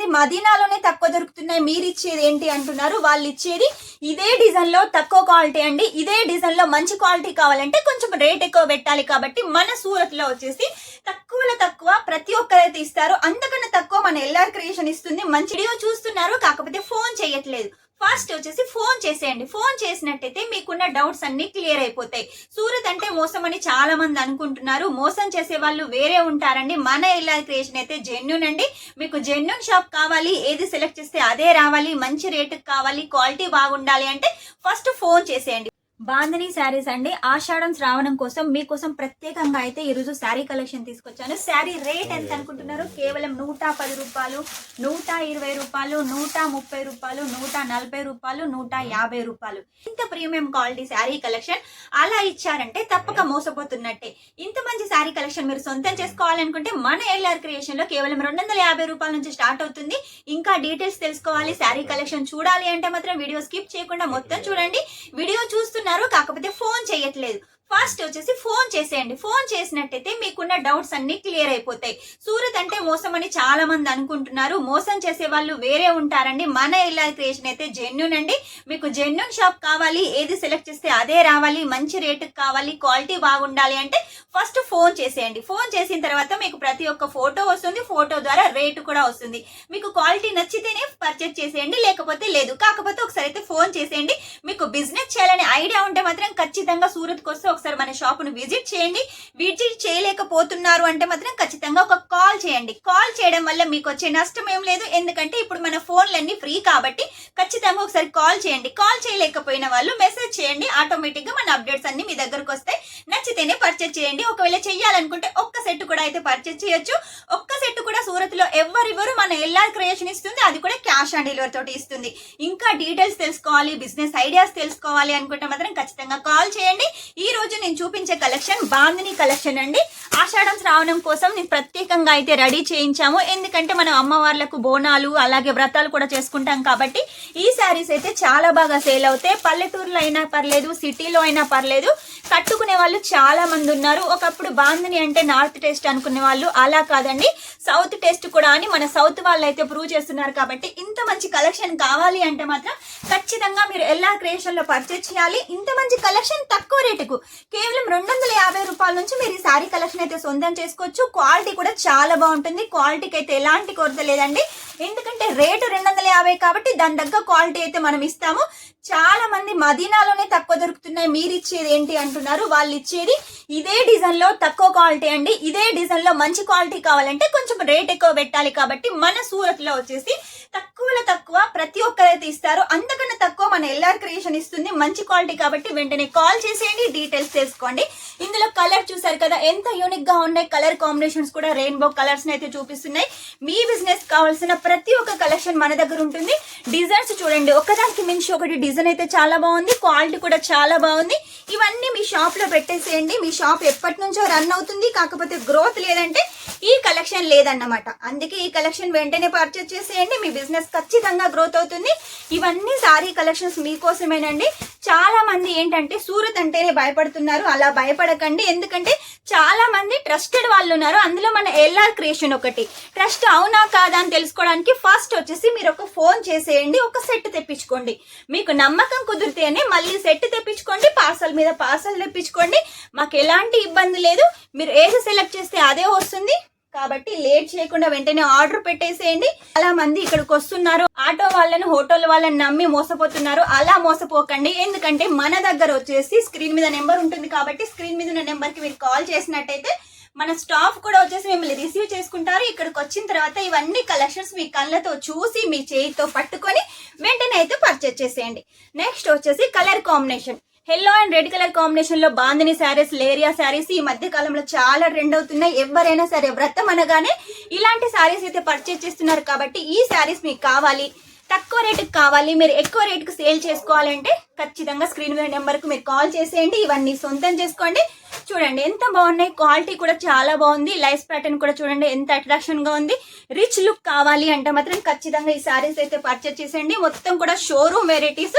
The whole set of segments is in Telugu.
మంది మదీనాలోనే తక్కువ దొరుకుతున్నాయి, మీరు ఇచ్చేది ఏంటి అంటున్నారు. వాళ్ళు ఇచ్చేది ఇదే డిజైన్ లో తక్కువ క్వాలిటీ అండి. ఇదే డిజైన్ లో మంచి క్వాలిటీ కావాలంటే కొంచెం రేట్ ఎక్కువ పెట్టాలి. కాబట్టి మన సూరత్ లో వచ్చేసి తక్కువలో తక్కువ ప్రతి ఒక్కరైతే ఇస్తారు. అంతకన్నా తక్కువ మన ఎల్ఆర్ క్రియేషన్ ఇస్తుంది. మంచి వీడియో చూస్తున్నారు, కాకపోతే ఫోన్ చేయట్లేదు. ఫస్ట్ వచ్చేసి ఫోన్ చేసేయండి. ఫోన్ చేసినట్టయితే మీకున్న డౌట్స్ అన్ని క్లియర్ అయిపోతాయి. సూరత్ అంటే మోసం అని చాలా మంది అనుకుంటున్నారు. మోసం చేసే వాళ్ళు వేరే ఉంటారండి. మన ఎల్ఆర్ క్రియేషన్ అయితే జెన్యూన్ అండి. మీకు జెన్యూన్ షాప్ కావాలి, ఏది సెలెక్ట్ చేస్తే అదే రావాలి, మంచి రేటుకి కావాలి, క్వాలిటీ బాగుండాలి అంటే ఫస్ట్ ఫోన్ చేసేయండి. బాంధనీ శారీస్ అండి. ఆషాఢం శ్రావణం కోసం మీకోసం ప్రత్యేకంగా అయితే ఈరోజు శారీ కలెక్షన్ తీసుకొచ్చాను. శారీ రేట్ ఎంత అనుకుంటున్నారు? కేవలం 110 రూపాయలు, 120 రూపాయలు, 130 రూపాయలు, 140 రూపాయలు, 150 రూపాయలు. ఇంత ప్రీమియం క్వాలిటీ శారీ కలెక్షన్ అలా ఇచ్చారంటే తప్పక మోసపోతున్నట్టే. ఇంత మంచి శారీ కలెక్షన్ మీరు సొంతం చేసుకోవాలనుకుంటే మన ఎల్ఆర్ క్రియేషన్ లో కేవలం 250 రూపాయల నుంచి స్టార్ట్ అవుతుంది. ఇంకా డీటెయిల్స్ తెలుసుకోవాలి, శారీ కలెక్షన్ చూడాలి అంటే మాత్రం వీడియో స్కిప్ చేయకుండా మొత్తం చూడండి. వీడియో చూస్తున్నారు, కాకపోతే ఫోన్ చేయట్లేదు. ఫస్ట్ వచ్చేసి ఫోన్ చేసేయండి. ఫోన్ చేసినట్టయితే మీకున్న డౌట్స్ అన్ని క్లియర్ అయిపోతాయి. సూరత్ అంటే మోసం అని చాలా మంది అనుకుంటున్నారు. మోసం చేసే వాళ్ళు వేరే ఉంటారండి. మన ఎల్ఆర్ క్రియేషన్ అయితే జెన్యూన్ అండి. మీకు జెన్యూన్ షాప్ కావాలి, ఏది సెలెక్ట్ చేస్తే అదే రావాలి, మంచి రేటుకి కావాలి, క్వాలిటీ బాగుండాలి అంటే ఫస్ట్ ఫోన్ చేసేయండి. ఫోన్ చేసిన తర్వాత మీకు ప్రతి ఒక్క ఫోటో వస్తుంది. ఫోటో ద్వారా రేటు కూడా వస్తుంది. మీకు క్వాలిటీ నచ్చితేనే పర్చేజ్ చేసేయండి, లేకపోతే లేదు. కాకపోతే ఒకసారి అయితే ఫోన్ చేసేయండి. మీకు బిజినెస్ చేయాలనే ఐడియా ఉంటే మాత్రం ఖచ్చితంగా సూరత్కి వస్తే ఒకసారి మన షాప్ ను విజిట్ చేయండి. విజిట్ చేయలేకపోతున్నారు అంటే మాత్రం ఖచ్చితంగా ఒక కాల్ చేయండి. కాల్ చేయడం వల్ల మీకు వచ్చే నష్టం ఏం లేదు. ఎందుకంటే ఇప్పుడు మన ఫోన్లన్నీ ఫ్రీ కాబట్టి ఖచ్చితంగా ఒకసారి కాల్ చేయండి. కాల్ చేయలేకపోయిన వాళ్ళు మెసేజ్ చేయండి. ఆటోమేటిక్ గా మన అప్డేట్స్ అన్ని మీ దగ్గరకు వస్తాయి. నచ్చితేనే పర్చేజ్ చేయండి. ఒకవేళ చెయ్యాలనుకుంటే ఒక్క సెట్ కూడా అయితే పర్చేజ్ చేయొచ్చు. ఒక్క సెట్ కూడా సూరత్ లో ఎవరివ్వరు, మన ఎల్ఆర్ క్రియేషన్ ఇస్తుంది. అది కూడా క్యాష్ ఆన్ డెలివరీ తోటి ఇస్తుంది. ఇంకా డీటెయిల్స్ తెలుసుకోవాలి, బిజినెస్ ఐడియాస్ తెలుసుకోవాలి అనుకుంటే మాత్రం ఖచ్చితంగా కాల్ చేయండి. ఈ రోజు నేను చూపించే కలెక్షన్ బాంధనీ కలెక్షన్ అండి. ఆషాఢం శ్రావణం కోసం నేను ప్రత్యేకంగా అయితే రెడీ చేయించాము. ఎందుకంటే మనం అమ్మవార్లకు బోనాలు అలాగే వ్రతాలు కూడా చేసుకుంటాం కాబట్టి ఈ శారీస్ అయితే చాలా బాగా సేల్ అవుతాయి. పల్లెటూరులో అయినా పర్లేదు, సిటీలో అయినా పర్లేదు, కట్టుకునే వాళ్ళు చాలా మంది ఉన్నారు. ఒకప్పుడు బాంధనీ అంటే నార్త్ టేస్ట్ అనుకునే వాళ్ళు, అలా కాదండి సౌత్ టేస్ట్ కూడా అని మన సౌత్ వాళ్ళు అయితే ప్రూవ్ చేస్తున్నారు. కాబట్టి ఇంత మంచి కలెక్షన్ కావాలి అంటే మాత్రం ఖచ్చితంగా మీరు ఎల్ఆర్ క్రియేషన్ లో పర్చేజ్ చేయాలి. ఇంత మంచి కలెక్షన్ తక్కువ రేటుకు కేవలం 250 రూపాయల నుంచి మీరు ఈ శారీ కలెక్షన్ అయితే సొంతం చేసుకోవచ్చు. క్వాలిటీ కూడా చాలా బాగుంటుంది. క్వాలిటీకి అయితే ఎలాంటి కొరత లేదండి. ఎందుకంటే రేటు 250 కాబట్టి దాని దగ్గర క్వాలిటీ అయితే మనం ఇస్తాము. చాలా మంది మదీనాలోనే తక్కువ దొరుకుతున్నాయి, మీరు ఇచ్చేది ఏంటి అంటున్నారు. వాళ్ళు ఇచ్చేది ఇదే డిజైన్ లో తక్కువ క్వాలిటీ అండి. ఇదే డిజైన్ లో మంచి క్వాలిటీ కావాలంటే కొంచెం రేట్ ఎక్కువ పెట్టాలి. కాబట్టి మన సూరత్ లో వచ్చేసి తక్కువలో తక్కువ ప్రతి ఒక్కరైతే ఇస్తారు. అంతకన్నా తక్కువ మన ఎల్ఆర్ క్రియేషన్ ఇస్తుంది. మంచి క్వాలిటీ కాబట్టి వెంటనే కాల్ చేసేయండి, డీటెయిల్స్ తెలుసుకోండి. ఇందులో కలర్ చూసారు కదా ఎంత యూనిక్ గా ఉన్నాయి. కలర్ కాంబినేషన్స్ కూడా రెయిన్బో కలర్స్ అయితే చూపిస్తున్నాయి. మీ బిజినెస్ కావాల్సిన ప్రతి ఒక్క కలెక్షన్ మన దగ్గర ఉంటుంది. డిజైన్స్ చూడండి, ఒకదానికి మించి ఒకటి డిజైన్ అయితే చాలా బాగుంది. క్వాలిటీ కూడా చాలా బాగుంది. ఇవన్నీ మీ షాప్ లో పెట్టేసేయండి. మీ షాప్ ఎప్పటి నుంచో రన్ అవుతుంది, కాకపోతే గ్రోత్ లేదంటే ఈ కలెక్షన్ లేదన్నమాట. అందుకే ఈ కలెక్షన్ వెంటనే పర్చేజ్ చేసేయండి. మీ బిజినెస్ ఖచ్చితంగా గ్రోత్ అవుతుంది. ఇవన్నీ సారీ కలెక్షన్స్ మీకోసమేనండి. చాలా మంది ఏంటంటే సూరత్ అంటేనే భయపడుతున్నారు. అలా భయపడకండి. ఎందుకంటే చాలా మంది ట్రస్టెడ్ వాళ్ళు ఉన్నారు. అందులో మన ఎల్ఆర్ క్రియేషన్ ఒకటి. ట్రస్ట్ అవునా కాదా అని తెలుసుకోవడానికి ఫస్ట్ వచ్చేసి మీరు ఒక ఫోన్ చేసేయండి, ఒక సెట్ తెప్పించుకోండి. మీకు నమ్మకం కుదిరితేనే మళ్ళీ సెట్ తెప్పించుకోండి, పార్సల్ మీద పార్సల్ తెప్పించుకోండి. మాకు ఎలాంటి ఇబ్బంది లేదు. మీరు ఏది సెలెక్ట్ చేస్తే అదే వస్తుంది. కాబట్టి లేట్ చేయకుండా వెంటనే ఆర్డర్ పెట్టేసేయండి. చాలా మంది ఇక్కడికి వస్తున్నారు, ఆటో వాళ్ళని హోటల్ వాళ్ళని నమ్మి మోసపోతున్నారు. అలా మోసపోకండి. ఎందుకంటే మన దగ్గర వచ్చేసి స్క్రీన్ మీద నెంబర్ ఉంటుంది కాబట్టి స్క్రీన్ మీద ఉన్న నెంబర్ కి మీరు కాల్ చేసినట్టయితే మన స్టాఫ్ కూడా వచ్చేసి మిమ్మల్ని రిసీవ్ చేసుకుంటారు. ఇక్కడికి వచ్చిన తర్వాత ఇవన్నీ కలెక్షన్స్ మీ కళ్ళతో చూసి మీ చేయితో పట్టుకొని వెంటనే అయితే పర్చేజ్ చేసేయండి. నెక్స్ట్ వచ్చేసి colour combination. Yellow and red colour combination లో బాంధనీ శారీస్, లేరియా శారీస్ ఈ మధ్య కాలంలో చాలా ట్రెండ్ అవుతున్నాయి. ఎవరైనా సరే వ్రతం అనగానే ఇలాంటి శారీస్ అయితే పర్చేజ్ చేస్తున్నారు. కాబట్టి ఈ శారీస్ మీకు కావాలి, తక్కువ రేటుకి కావాలి, మీరు ఎక్కువ రేటుకి సేల్ చేసుకోవాలంటే ఖచ్చితంగా స్క్రీన్ మీద నెంబర్కి మీరు కాల్ చేసేయండి. ఇవన్నీ సొంతం చేసుకోండి. చూడండి ఎంత బాగున్నాయి. క్వాలిటీ కూడా చాలా బాగుంది. లైస్ ప్యాటర్న్ కూడా చూడండి ఎంత అట్రాక్షన్ గా ఉంది. రిచ్ లుక్ కావాలి అంటే మాత్రం ఖచ్చితంగా ఈ సారీస్ అయితే పర్చేజ్ చేసేయండి. మొత్తం కూడా షోరూమ్ వెరైటీస్.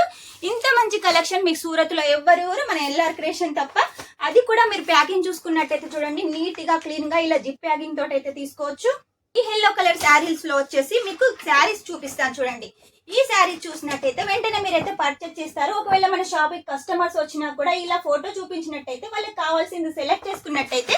ఇంత మంచి కలెక్షన్ మీకు సూరత్ లో ఎవరెవరు మన ఎల్ఆర్ క్రియేషన్ తప్ప. అది కూడా మీరు ప్యాకింగ్ చూసుకున్నట్టయితే చూడండి నీట్ గా క్లీన్ గా ఇలా జిప్ ప్యాకింగ్ తోటి అయితే తీసుకోవచ్చు. ఈ ఎల్లో కలర్ శారీస్ లో వచ్చేసి మీకు శారీస్ చూపిస్తాను చూడండి. ఈ శారీ చూసినట్టయితే వెంటనే మీరైతే పర్చేస్ చేస్తారు. ఒకవేళ మన షాప్ కి కస్టమర్స్ వచ్చినా కూడా ఇలా ఫోటో చూపించినట్టయితే వాళ్ళకి కావాల్సింది సెలెక్ట్ చేసుకున్నట్టయితే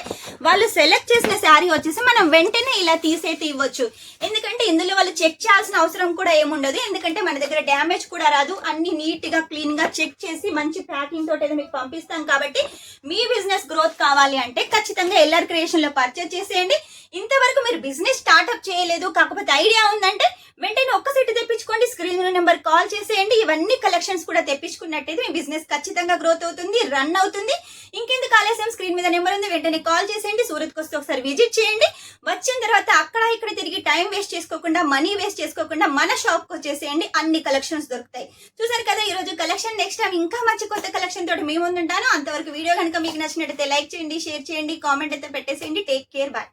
వాళ్ళు సెలెక్ట్ చేసిన శారీ వచ్చేసి మనం వెంటనే ఇలా తీసేసి ఇవ్వచ్చు. ఎందుకంటే ఇందులో వాళ్ళు చెక్ చేయాల్సిన అవసరం కూడా ఏముండదు. ఎందుకంటే మన దగ్గర డ్యామేజ్ కూడా రాదు. అన్ని నీట్ గా క్లీన్ గా చెక్ చేసి మంచి ప్యాకింగ్ తోటి మీకు పంపిస్తాం. కాబట్టి మీ బిజినెస్ గ్రోత్ కావాలి అంటే ఖచ్చితంగా ఎల్ఆర్ క్రియేషన్ లో పర్చేస్ చేసేయండి. ఇంతవరకు మీరు బిజినెస్ స్టార్ట్అప్ చేయలేదు, కాకపోతే ఐడియా ఉందంటే వెంటనే ఒక్క సెట్ తెప్పించుకోండి. స్క్రీన్ నెంబర్ కాల్ చేసేయండి. ఇవన్నీ కలెక్షన్స్ కూడా తెప్పించుకున్నట్టయితే మీ బిజినెస్ ఖచ్చితంగా గ్రోత్ అవుతుంది, రన్ అవుతుంది. ఇంకెందుకు ఆలస్యం, స్క్రీన్ మీద నెంబర్ ఉంది, వెంటనే కాల్ చేసేయండి. సూరత్కి వస్తే ఒకసారి విజిట్ చేయండి. వచ్చిన తర్వాత అక్కడ ఇక్కడ తిరిగి టైం వేస్ట్ చేసుకోకుండా, మనీ వేస్ట్ చేసుకోకుండా మన షాప్కి వచ్చేసేయండి. అన్ని కలెక్షన్స్ దొరుకుతాయి. చూసారు కదా ఈ రోజు కలెక్షన్. నెక్స్ట్ టైం ఇంకా మంచి కొత్త కలెక్షన్ తోటి మీ ముందు ఉంటాను. అంతవరకు వీడియో కనుక మీకు నచ్చినట్టయితే లైక్ చేయండి, షేర్ చేయండి, కామెంట్ అయితే పెట్టేసేయండి. Take care, bye.